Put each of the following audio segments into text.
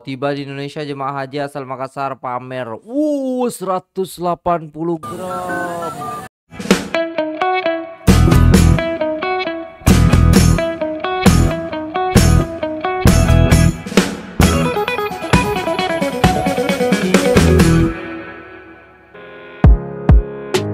tiba di Indonesia jemaah haji asal Makassar pamer 180 gram.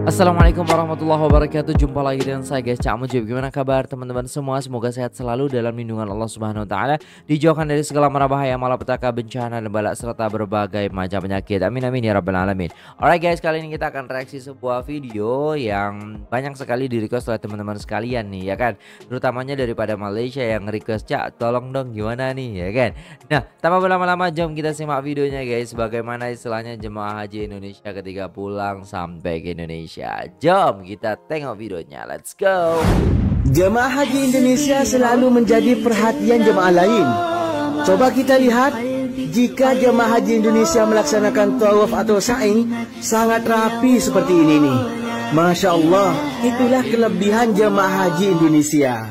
Assalamualaikum warahmatullahi wabarakatuh. Jumpa lagi dengan saya guys, Cak Mujib. Gimana kabar teman-teman semua? Semoga sehat selalu dalam lindungan Allah Subhanahu wa taala, dijauhkan dari segala mara bahaya, malapetaka, bencana dan bala serta berbagai macam penyakit. Amin amin ya rabbal alamin. Alright guys, kali ini kita akan reaksi sebuah video yang banyak sekali di request oleh teman-teman sekalian nih ya kan. Terutamanya daripada Malaysia yang request, Cak tolong dong gimana nih ya kan. Nah, tanpa berlama-lama jom kita simak videonya guys. Bagaimana istilahnya jemaah haji Indonesia ketika pulang sampai ke Indonesia. Jom kita tengok videonya, let's go. Jemaah haji Indonesia selalu menjadi perhatian jemaah lain. Coba kita lihat, jika jemaah haji Indonesia melaksanakan tawaf atau sa'i sangat rapi seperti ini nih. Masya Allah, itulah kelebihan jemaah haji Indonesia.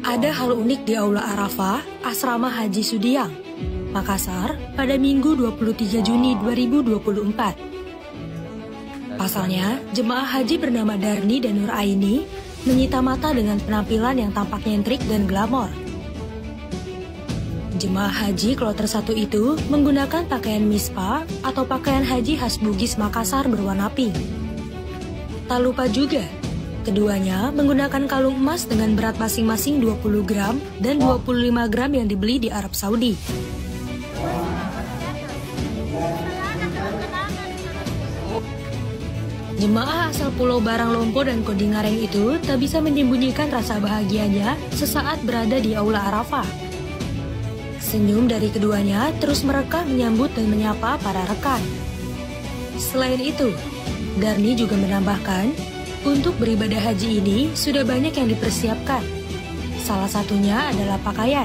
Ada hal unik di Aula Arafah, Asrama Haji Sudiang, Makassar pada Minggu 23 Juni 2024. Pasalnya, jemaah haji bernama Darni dan Nur Aini menyita mata dengan penampilan yang tampak nyentrik dan glamor. Jemaah haji kloter 1 itu menggunakan pakaian mispa atau pakaian haji khas Bugis Makassar berwarna pink. Tak lupa juga, keduanya menggunakan kalung emas dengan berat masing-masing 20 gram dan 25 gram yang dibeli di Arab Saudi. Jemaah asal Pulau Barang Lompo dan Kodingareng itu tak bisa menyembunyikan rasa bahagianya sesaat berada di Aula Arafah. Senyum dari keduanya terus merekah menyambut dan menyapa para rekan. Selain itu, Darni juga menambahkan, untuk beribadah haji ini sudah banyak yang dipersiapkan. Salah satunya adalah pakaian.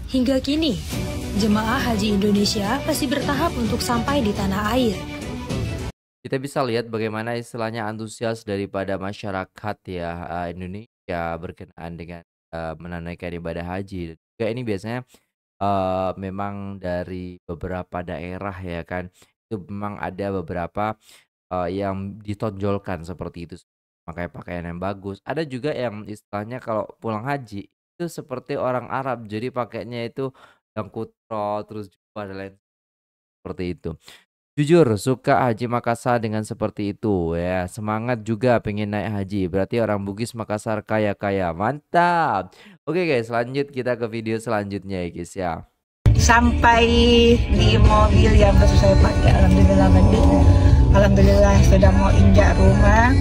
Hingga kini, jemaah haji Indonesia masih bertahap untuk sampai di tanah air. Kita bisa lihat bagaimana istilahnya antusias daripada masyarakat ya Indonesia berkenaan dengan menunaikan ibadah haji. Juga ini biasanya memang dari beberapa daerah ya kan, itu memang ada beberapa yang ditonjolkan seperti itu, pakai pakaian yang bagus. Ada juga yang istilahnya kalau pulang haji itu seperti orang Arab, jadi pakainya itu yang kutro terus jubah dan lain seperti itu. Jujur suka Haji Makassar dengan seperti itu ya, semangat juga pengen naik haji. Berarti orang Bugis Makassar kaya-kaya, mantap. Oke guys, lanjut kita ke video selanjutnya ya guys ya. Sampai di mobil yang baru saya pakai, alhamdulillah banding. Alhamdulillah sudah mau injak rumah.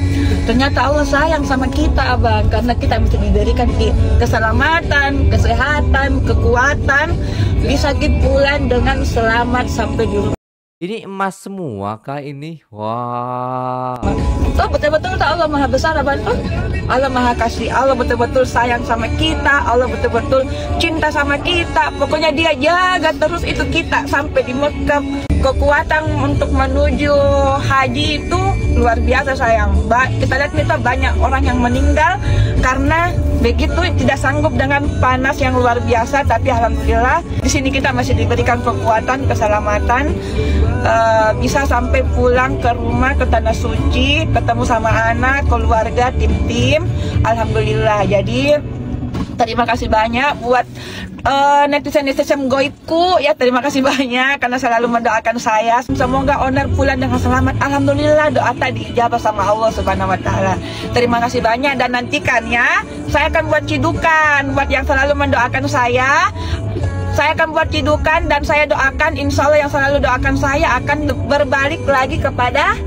Ternyata Allah sayang sama kita abang, karena kita mesti diberikan keselamatan, kesehatan, kekuatan, bisa pulang dengan selamat sampai di rumah. Ini emas semua kah ini? Wah. Oh, betul-betul Allah Maha Besar abang. Allah Maha Kasih, Allah betul-betul sayang sama kita, Allah betul-betul cinta sama kita. Pokoknya dia jaga terus itu kita sampai di Mekah. Kekuatan untuk menuju haji itu luar biasa sayang. Kita lihat kita banyak orang yang meninggal karena begitu tidak sanggup dengan panas yang luar biasa. Tapi alhamdulillah di sini kita masih diberikan kekuatan, keselamatan, bisa sampai pulang ke rumah, ke tanah suci, ketemu sama anak, keluarga, tim-tim. Alhamdulillah. Jadi terima kasih banyak buat netizen-netizen goibku ya, terima kasih banyak karena selalu mendoakan saya. Semoga owner pulang dengan selamat. Alhamdulillah, doa tadi dijabah sama Allah Subhanahu wa taala. Terima kasih banyak dan nantikan ya, saya akan buat cidukan buat yang selalu mendoakan saya. Saya akan buat cidukan dan saya doakan, insya Allah yang selalu doakan saya akan berbalik lagi kepada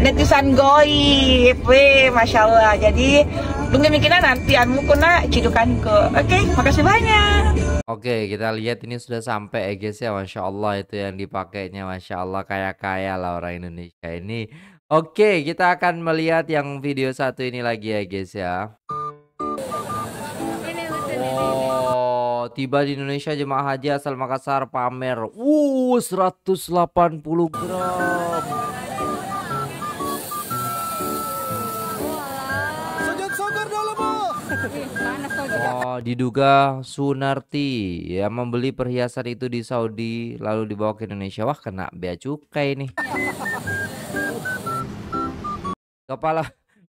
netizen goib. Weh, masya Allah. Jadi tunggu mikirnya nanti anu kuna cidukanku. Oke, makasih banyak. Oke, kita lihat ini sudah sampai ya guys ya, masya Allah itu yang dipakainya, masya Allah kaya-kaya lah orang Indonesia ini. Oke, kita akan melihat yang video satu ini lagi ya guys ya. Oh, tiba di Indonesia jemaah haji asal Makassar pamer. 180 gram. Oh, diduga Sunarti ya membeli perhiasan itu di Saudi lalu dibawa ke Indonesia. Wah, kena bea cukai nih. Kepala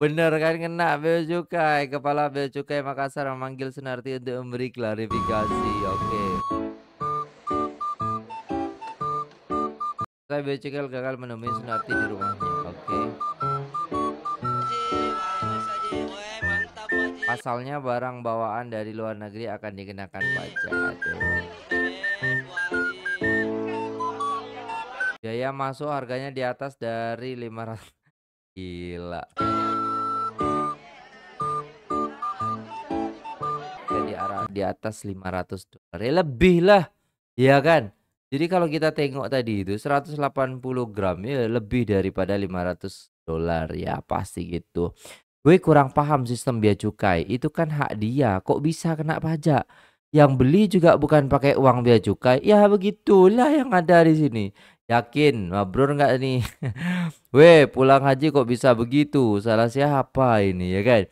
bener kan kena bea cukai. Kepala bea cukai Makassar memanggil Sunarti untuk memberi klarifikasi. Oke. Saya bea cukai gagal menemui Sunarti di rumahnya. Oke. Pasalnya barang bawaan dari luar negeri akan dikenakan pajak. Aduh. Biaya masuk harganya di atas dari 500. Gila. Di atas 500 dolar. Ya lebih lah. Ya kan? Jadi kalau kita tengok tadi itu 180 gram ya lebih daripada 500 dolar ya pasti gitu. Gue kurang paham sistem bea cukai. Itu kan hak dia. Kok bisa kena pajak? Yang beli juga bukan pakai uang bea cukai. Ya begitulah yang ada di sini. Yakin? Mabrur nggak nih? Weh, pulang haji kok bisa begitu? Salah siapa ini ya kan?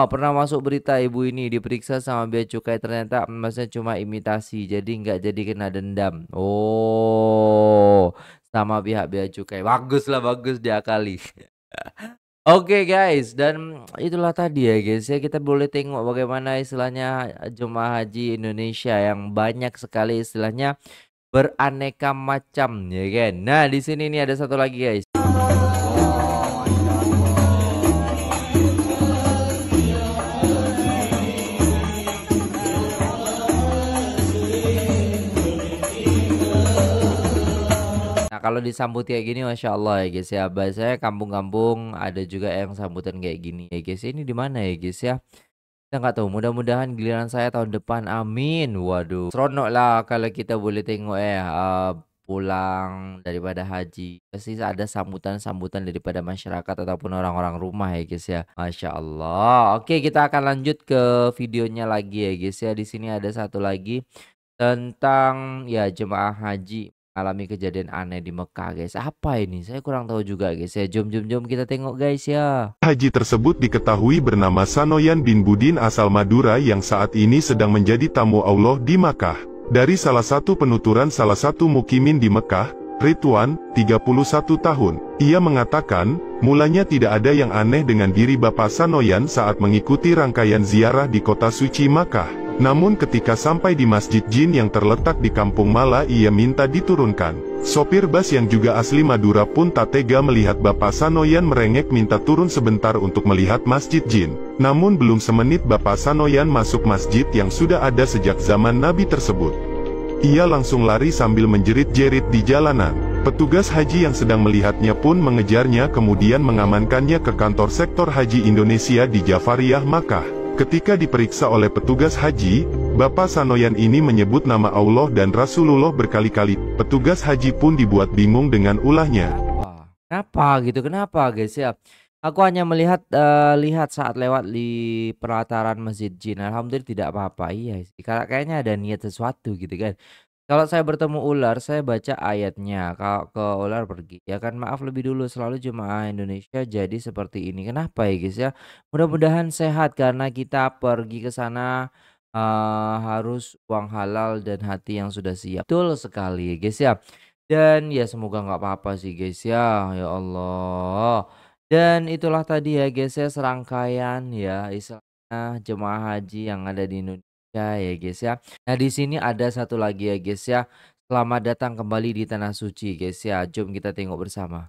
Pernah masuk berita ibu ini diperiksa sama bea cukai ternyata emasnya cuma imitasi. Jadi nggak jadi kena dendam. Oh, sama pihak bea cukai. Bagus lah, bagus diakali. Oke guys, dan itulah tadi ya guys ya, kita boleh tengok bagaimana istilahnya jemaah haji Indonesia yang banyak sekali istilahnya beraneka macam ya kan. Nah, di sini nih ada satu lagi guys. Kalau disambut kayak gini Masya Allah ya guys ya. Biasanya kampung-kampung ada juga yang sambutan kayak gini ya guys. Ini di mana ya guys ya? Kita nggak tahu. Mudah-mudahan giliran saya tahun depan. Amin. Waduh. Seronok lah kalau kita boleh tengok pulang daripada haji. Pasti ada sambutan-sambutan daripada masyarakat ataupun orang-orang rumah ya guys ya. Masya Allah. Oke, kita akan lanjut ke videonya lagi ya guys ya. Di sini ada satu lagi tentang ya jemaah haji alami kejadian aneh di Mekah guys. Apa ini? Saya kurang tahu juga guys ya. Jom kita tengok guys ya. Haji tersebut diketahui bernama Sanoyan bin Budin asal Madura yang saat ini sedang menjadi tamu Allah di Makkah. Dari salah satu penuturan salah satu mukimin di Mekah, Ridwan, 31 tahun. Ia mengatakan, mulanya tidak ada yang aneh dengan diri Bapak Sanoyan saat mengikuti rangkaian ziarah di kota suci Makkah. Namun ketika sampai di Masjid Jin yang terletak di Kampung Mala ia minta diturunkan. Sopir bus yang juga asli Madura pun tak tega melihat Bapak Sanoyan merengek minta turun sebentar untuk melihat Masjid Jin. Namun belum semenit Bapak Sanoyan masuk masjid yang sudah ada sejak zaman Nabi tersebut. Ia langsung lari sambil menjerit-jerit di jalanan. Petugas haji yang sedang melihatnya pun mengejarnya kemudian mengamankannya ke kantor sektor haji Indonesia di Jafariyah, Makkah. Ketika diperiksa oleh petugas haji, Bapak Sanoyan ini menyebut nama Allah dan Rasulullah berkali-kali. Petugas haji pun dibuat bingung dengan ulahnya. Kenapa gitu? Kenapa guys ya? Aku hanya melihat lihat saat lewat di pelataran Masjid Jin. Alhamdulillah tidak apa-apa. Iya sih. Kayaknya ada niat sesuatu gitu kan. Kalau saya bertemu ular, saya baca ayatnya. Kalau ke ular pergi, ya kan maaf lebih dulu selalu jemaah Indonesia jadi seperti ini. Kenapa ya guys ya? Mudah-mudahan sehat karena kita pergi ke sana harus uang halal dan hati yang sudah siap. Betul sekali guys ya. Dan ya semoga nggak apa-apa sih guys ya. Ya Allah. Dan itulah tadi ya guys ya serangkaian ya istilahnya jemaah haji yang ada di Indonesia. Ya guys ya. Nah di sini ada satu lagi ya guys ya. Selamat datang kembali di tanah suci guys ya. Jom kita tengok bersama.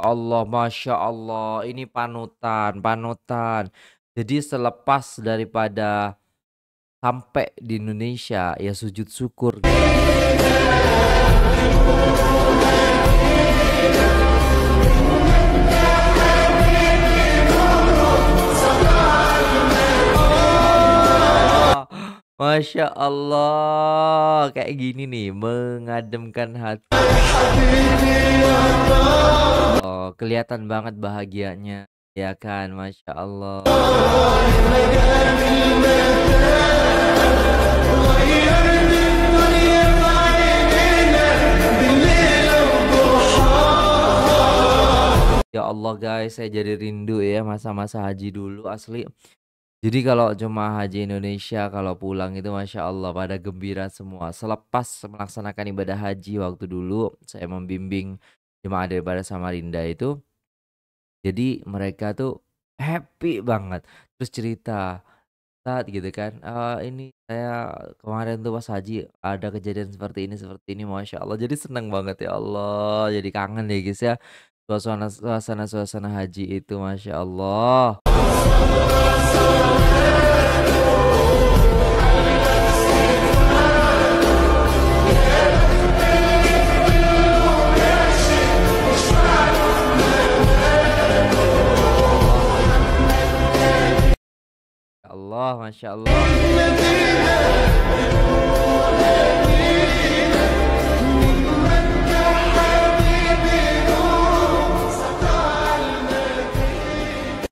Allah, Masya Allah. Ini panutan. Jadi selepas daripada sampai di Indonesia ya sujud syukur. Masya Allah, kayak gini nih, mengademkan hati. Oh, kelihatan banget bahagianya. Ya kan, Masya Allah. Ya Allah guys, saya jadi rindu ya masa-masa haji dulu asli. Jadi kalau jemaah haji Indonesia kalau pulang itu Masya Allah pada gembira semua. Selepas melaksanakan ibadah haji waktu dulu saya membimbing jemaah daripada Samarinda itu. Jadi mereka tuh happy banget. Terus cerita saat gitu kan, ini saya kemarin tuh pas haji ada kejadian seperti ini, Masya Allah. Jadi seneng banget ya Allah. Jadi kangen ya guys ya. Suasana haji itu Masya Allah. Ya Allah, Masya Allah.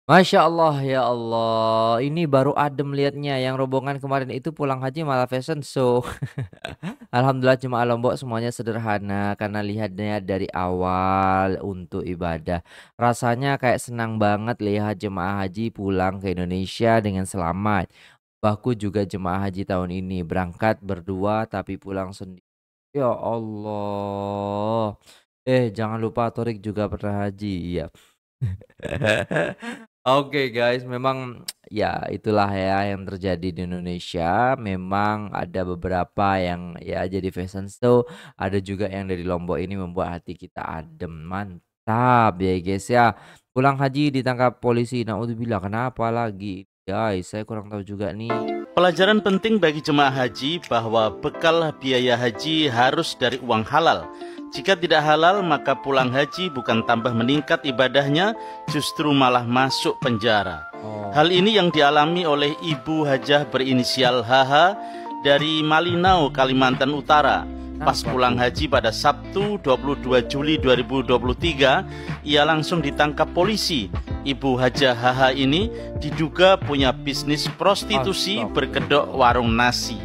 Masya Allah, ya Allah. Ini baru adem liatnya. Yang rombongan kemarin itu pulang haji malah fashion show. Alhamdulillah jemaah Lombok semuanya sederhana karena lihatnya dari awal untuk ibadah. Rasanya kayak senang banget lihat jemaah haji pulang ke Indonesia dengan selamat. Bahku juga jemaah haji tahun ini berangkat berdua tapi pulang sendiri. Ya Allah. Jangan lupa Torik juga pernah haji. Iya. Oke guys, memang ya itulah ya yang terjadi di Indonesia. Memang ada beberapa yang ya jadi fashion show, ada juga yang dari Lombok ini membuat hati kita adem. Mantap ya guys ya. Pulang haji ditangkap polisi. Naudzubillah, kenapa lagi? Guys, saya kurang tahu juga nih. Pelajaran penting bagi jemaah haji bahwa bekal biaya haji harus dari uang halal. Jika tidak halal, maka pulang haji bukan tambah meningkat ibadahnya, justru malah masuk penjara. Hal ini yang dialami oleh Ibu Hajah berinisial HH dari Malinau, Kalimantan Utara. Pas pulang haji pada Sabtu 22 Juli 2023, ia langsung ditangkap polisi. Ibu Hajah HH ini diduga punya bisnis prostitusi berkedok warung nasi.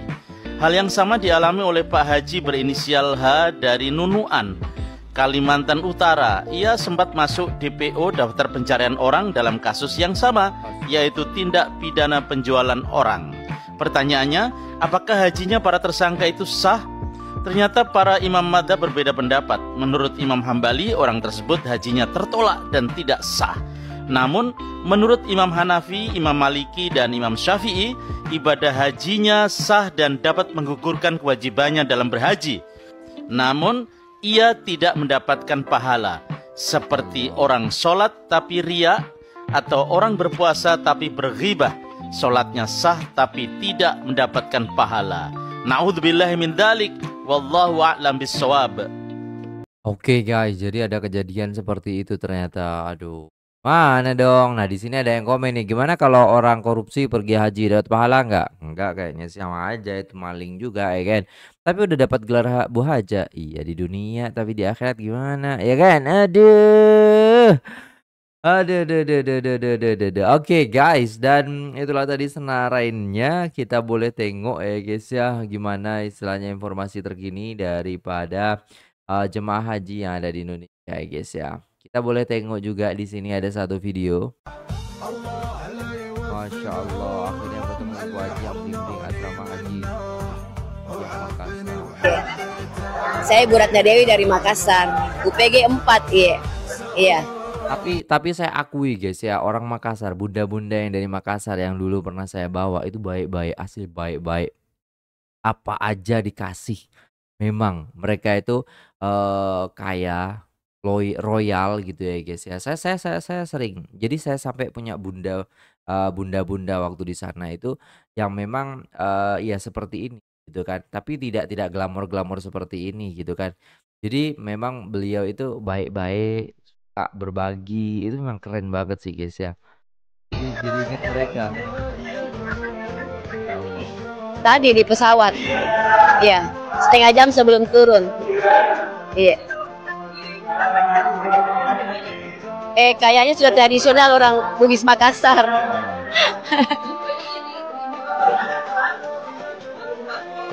Hal yang sama dialami oleh Pak Haji berinisial H dari Nunuan, Kalimantan Utara. Ia sempat masuk DPO daftar pencarian orang dalam kasus yang sama, yaitu tindak pidana penjualan orang. Pertanyaannya, apakah hajinya para tersangka itu sah? Ternyata para imam madzhab berbeda pendapat. Menurut Imam Hambali, orang tersebut hajinya tertolak dan tidak sah. Namun, menurut Imam Hanafi, Imam Maliki, dan Imam Syafi'i, ibadah hajinya sah dan dapat menggugurkan kewajibannya dalam berhaji. Namun, ia tidak mendapatkan pahala, seperti orang sholat tapi riya, atau orang berpuasa tapi berghibah. Sholatnya sah tapi tidak mendapatkan pahala. Na'udzubillahi min dzalik, wallahu a'lam bissawab. Oke guys, jadi ada kejadian seperti itu ternyata. Aduh. Mana dong? Nah, di sini ada yang komen nih. Gimana kalau orang korupsi pergi haji dapat pahala nggak? Enggak, kayaknya sama aja, itu maling juga ya kan. Tapi udah dapat gelar Bu Haja. Iya di dunia, tapi di akhirat gimana? Ya kan? Aduh. Aduh. Oke guys, dan itulah tadi senarainya. Kita boleh tengok ya guys ya, gimana istilahnya informasi terkini daripada jemaah haji yang ada di Indonesia ya guys ya. Kita boleh tengok juga di sini ada satu video. Masya Allah, akhirnya ketemu Ibu Haji yang bimbing asrama haji Makassar. Saya Ibu Ratna Dewi dari Makassar, UPG 4, iya. Tapi saya akui guys ya, orang Makassar, bunda-bunda yang dari Makassar yang dulu pernah saya bawa itu baik-baik, asli baik-baik. Apa aja dikasih. Memang mereka itu kaya, royal gitu ya guys ya. Saya sering. Jadi saya sampai punya bunda-bunda waktu di sana itu yang memang ya seperti ini gitu kan. Tapi tidak glamor-glamor seperti ini gitu kan. Jadi memang beliau itu baik-baik, suka berbagi. Itu memang keren banget sih guys ya. Jadi ingat mereka. Tadi di pesawat, iya, setengah jam sebelum turun, iya. Kayaknya sudah tradisional orang Bugis Makassar.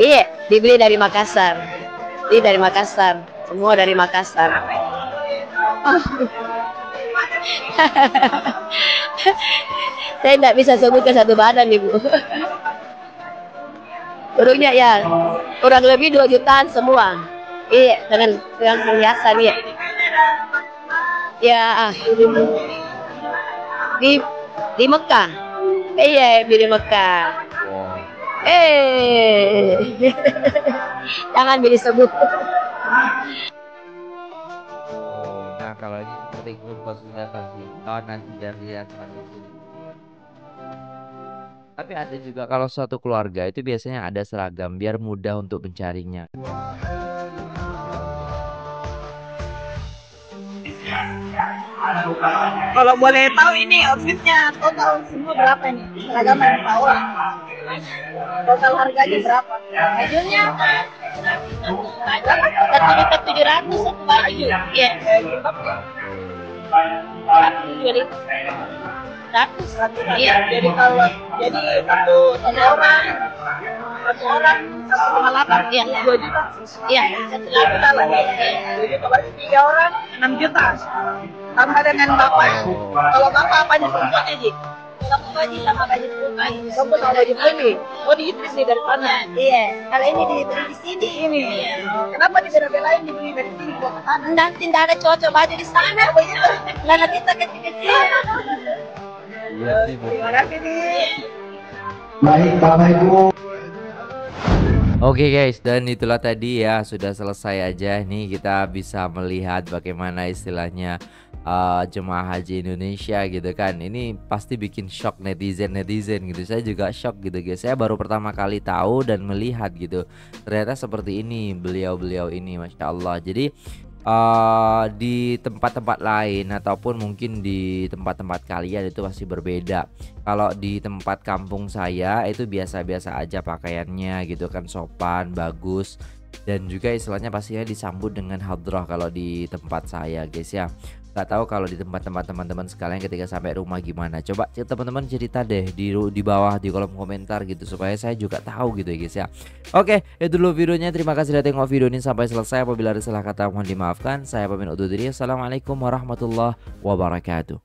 Iya, dibeli dari Makassar. Ini dari Makassar. Semua dari Makassar. Saya tidak bisa sebutkan satu badan, Ibu. Burungnya ya, kurang lebih 2 jutaan semua. Iya, dengan perhiasan ya. Ya, di Mekah. Iya, di Mekah. Jangan disebut. Nah kalau ini seperti grup sudah kasih nanti biar lihat nanti. Tapi ada juga kalau suatu keluarga itu biasanya ada seragam biar mudah untuk mencarinya. Kalau boleh tahu ini outfitnya total semua berapa nih? Seragam yang tahu lah. Total harganya berapa? Bajunya? Rata-rata 700 satu baju. Iya. 100. Iya. Jadi kalau satu orang 1,8. Iya. 2 juta. Iya. 1,8 lah. Jadi kalau 3 orang 6 juta. Tambah dengan bapak. Kalau bapak apanya semuanya Ji? Sama baju sama baju bukan. Kamu sama baju ini. Oh di itu sih dari sana. Iya. Kalau ini dibeli di sini. Ini. Kenapa dibela-belain dibeli dari sini buat ke sana? Nanti tidak ada cocok baju di sana begitu. Karena kita kecil-kecil. Iya sih Bu. Terima kasih nih. Baik Bapak Ibu. Oke guys, dan itulah tadi ya, sudah selesai aja nih kita bisa melihat bagaimana istilahnya jemaah haji Indonesia gitu kan. Ini pasti bikin shock netizen gitu. Saya juga shock gitu guys. Saya baru pertama kali tahu dan melihat gitu. Ternyata seperti ini beliau-beliau ini, Masya Allah. Jadi di tempat-tempat lain ataupun mungkin di tempat-tempat kalian itu pasti berbeda. Kalau di tempat kampung saya itu biasa-biasa aja pakaiannya gitu kan, sopan, bagus, dan juga istilahnya pastinya disambut dengan hadroh kalau di tempat saya guys ya. Gak tahu kalau di tempat-tempat teman-teman sekalian ketika sampai rumah gimana. Coba teman-teman cerita deh di bawah di kolom komentar gitu supaya saya juga tahu gitu ya guys ya. Oke, itu dulu videonya. Terima kasih sudah tengok video ini sampai selesai. Apabila ada salah kata mohon dimaafkan. Saya pamit undur diri. Assalamualaikum warahmatullahi wabarakatuh.